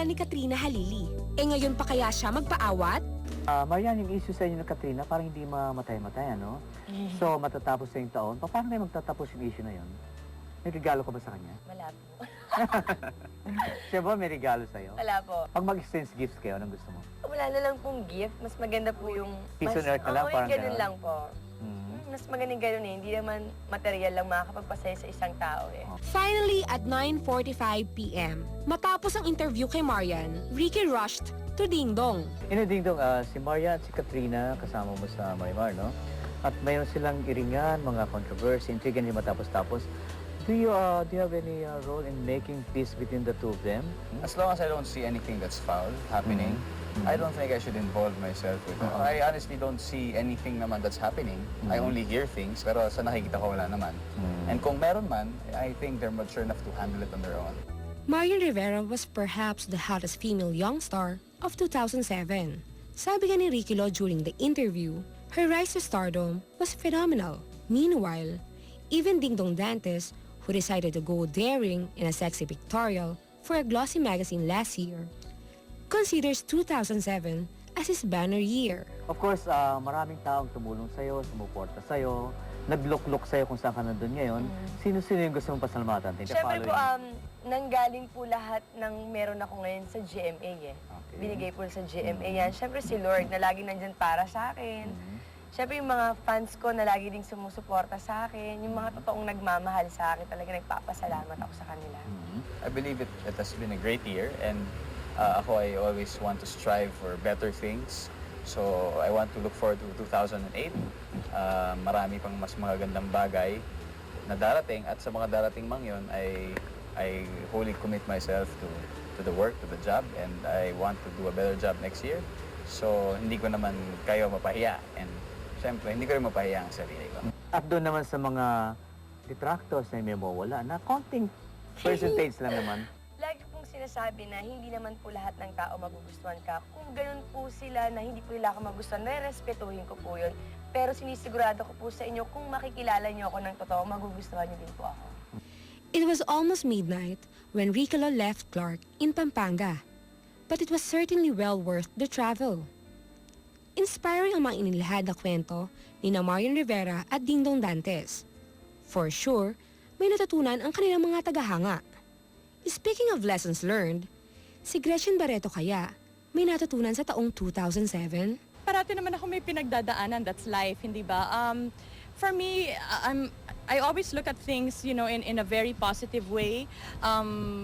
pangalan ni Katrina Halili. Ngayon pa kaya siya magpaawat? Marian, yung issue sa inyo ng Katrina, parang hindi mamatay-matay, ano? So, matatapos na yung taon. Paano kayo magtatapos yung issue na yun? May regalo ka ba sa kanya? Wala po. Siya ba may regalo sa'yo? Wala po. Pag mag-exchange gifts kayo, anong gusto mo? Wala na lang pong gift. Mas maganda po yung... Peace on earth na lang, parang ganun gano'n? lang po. Mas magandang ganun eh. Hindi naman material lang makakapagpasaya sa isang tao eh. Finally, at 9:45 p.m., matapos ang interview kay Marian, Ricky rushed to Ding Dong. Ding Dong, si Marian at si Katrina, kasama mo sa Marimar, no? At mayroon silang iringan, mga controversy, intrigue, hindi matapos-tapos. Do you have any role in making peace between the two of them? As long as I don't see anything that's foul happening, I don't think I should involve myself with it. I honestly don't see anything naman that's happening. I only hear things, pero sa nakikita ko wala naman. And kung meron man, I think they're mature enough to handle it on their own. Marian Rivera was perhaps the hottest female young star of 2007. Sabi nga ni Ricky Lo during the interview, her rise to stardom was phenomenal. Meanwhile, even Ding Dong Dantes, who decided to go daring in a sexy pictorial for a glossy magazine last year, considers 2007 as his banner year. Of course, maraming taong tumulong sa'yo, sumuporta sa'yo, naglook-look sa'yo kung saan ka nandun ngayon. Sino-sino yung gusto mong pasalamatan? Siyempre po, nanggaling po lahat ng meron ako ngayon sa GMA eh. Okay. Binigay po sa GMA yan. Siyempre si Lord na lagi nandyan para sa akin. Siyempre yung mga fans ko na lagi ding sumusuporta sa akin. Yung mga totoong nagmamahal sa akin, talaga nagpapasalamat ako sa kanila. I believe it has been a great year, and ako, I always want to strive for better things. So I want to look forward to 2008. Marami pang mas magagandang bagay na darating, at sa mga darating mang yun, I wholly commit myself to the work, to the job, and I want to do a better job next year. So hindi ko naman kayo mapahiya, and siyempre hindi ko rin mapahiya ang sarili ko. At doon naman sa mga detractors na may mawala na konting percentage lang naman. Lagi pong sinasabi na hindi naman po lahat ng tao magugustuhan ka. Kung ganun po sila na hindi po nila ako magustuhan, respetuhin ko po yun. Pero sinisigurado ko po sa inyo, kung makikilala niyo ako ng totoo, magugustuhan niyo din po ako. It was almost midnight when Ricky Lo left Clark in Pampanga. But it was certainly well worth the travel. Inspiring ang mga inilahad na kwento ni Marian Rivera at Ding Dong Dantes. For sure, may natutunan ang kanilang mga tagahanga. Speaking of lessons learned, si Gretchen Barreto kaya may natutunan sa taong 2007? Parati naman ako may pinagdadaanan, that's life, hindi ba? For me, I always look at things, you know, in a very positive way. After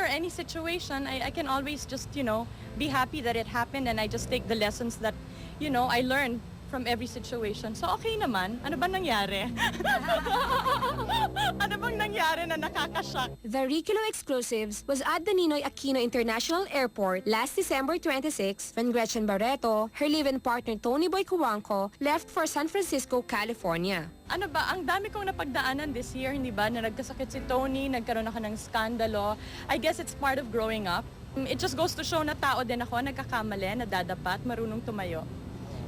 any situation, I can always just, you know, be happy that it happened, and I just take the lessons that, you know, I learned from every situation. So okay naman. Ano ba nangyari? Ano bang nangyari na nakakashock? The Ricky Lo exclusives was at the Ninoy Aquino International Airport last December 26 when Gretchen Barreto, her live-in partner Tony Boy Cuanco, left for San Francisco, California. Ano ba, ang dami kong napagdaanan this year, hindi ba? Na nagkasakit si Tony, nagkaroon ako ng skandalo. I guess it's part of growing up. It just goes to show na tao din ako, nagkakamali, nadadapat, marunong tumayo.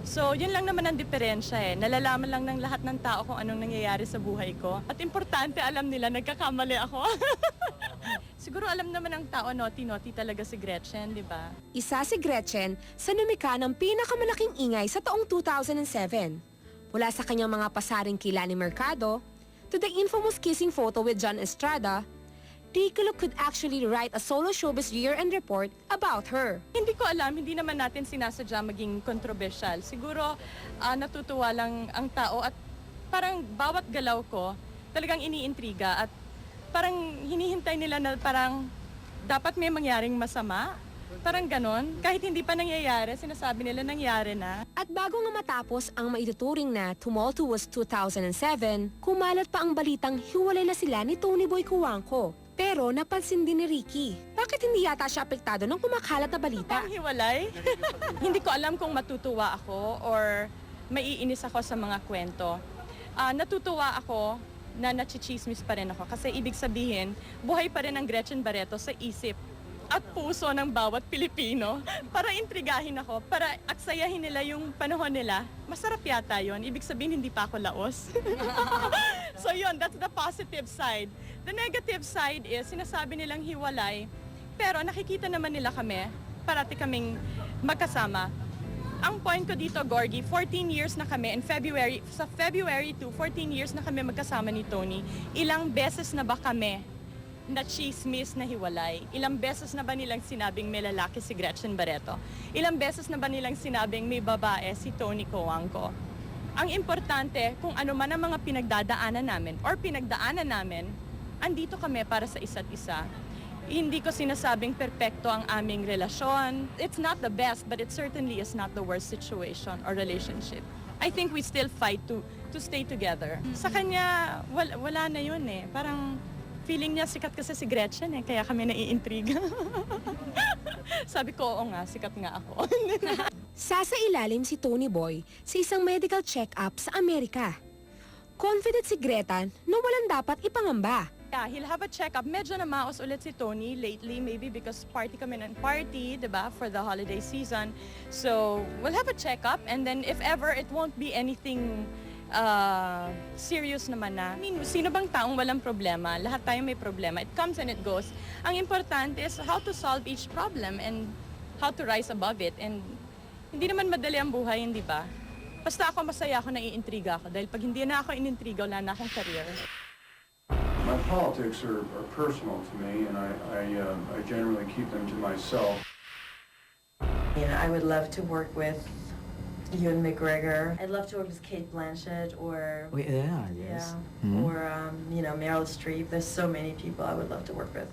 So, yun lang naman ang diferensya eh. Nalalaman lang ng lahat ng tao kung anong nangyayari sa buhay ko. At importante, alam nila, nagkakamali ako. Siguro alam naman ng tao, naughty-naughty talaga si Gretchen, di ba? Isa si Gretchen sa numika ng pinakamalaking ingay sa taong 2007. Mula sa kanyang mga pasaring kila ni Mercado, to the infamous kissing photo with John Estrada, Ricky Lo could actually write a solo showbiz year-end report about her. Hindi ko alam, hindi naman natin sinasadya maging controversial. Siguro natutuwa lang ang tao at parang bawat galaw ko talagang iniintriga at parang hinihintay nila na parang dapat may mangyaring masama. Parang ganon. Kahit hindi pa nangyayari, sinasabi nila nangyari na. At bago nga matapos ang maituturing na tumultuous 2007, kumalat pa ang balitang hiwalay na sila ni Tony Boy Cuanco. Pero napansin din ni Ricky, bakit hindi yata siya apektado ng kumakalat na balita? Pang hiwalay? Hindi ko alam kung matutuwa ako or maiinis ako sa mga kwento. Natutuwa ako na nachichismis pa rin ako kasi ibig sabihin, buhay pa rin ang Gretchen Barreto sa isip at puso ng bawat Pilipino para intrigahin ako, para aksayahin nila yung panahon nila. Masarap yata yun. Ibig sabihin, hindi pa ako laos. So yun, that's the positive side. The negative side is, sinasabi nilang hiwalay, pero nakikita naman nila kami, parati kaming magkasama. Ang point ko dito, Gorgie, 14 years na kami, sa February 2, 14 years na kami magkasama ni Tony. Ilang beses na ba kami na chismis na hiwalay? Ilang beses na ba nilang sinabing may lalaki si Gretchen Barreto? Ilang beses na ba nilang sinabing may babae si Tony Coangco? Ang importante, kung ano man ang mga pinagdadaanan namin or pinagdaanan namin, andito kami para sa isa't isa. Hindi ko sinasabing perpekto ang aming relasyon. It's not the best, but it certainly is not the worst situation or relationship. I think we still fight to stay together. Sa kanya, wala na yun eh. Parang feeling niya sikat kasi si Gretchen eh, kaya kami naiintriga. Sabi ko, oo nga, sikat nga ako. Sasailalim si Tony Boy sa isang medical check-up sa Amerika. Confident si Greta na walang dapat ipangamba. Yeah, he'll have a checkup. Medyo namaos ulit si Tony lately, maybe because party kami ng party, diba, for the holiday season. So, we'll have a checkup and then if ever, it won't be anything serious naman na. I mean, sino bang taong walang problema? Lahat tayo may problema. It comes and it goes. Ang importante is how to solve each problem and how to rise above it. And hindi naman madali ang buhay, hindi ba? Basta ako masaya ako, naiintriga ako. Dahil pag hindi na ako inintriga, wala na akong career. My politics are personal to me, and I generally keep them to myself. You know, I would love to work with Ewan McGregor. I'd love to work with Kate Blanchett or Yeah, yes. or you know, Meryl Streep. There's so many people I would love to work with.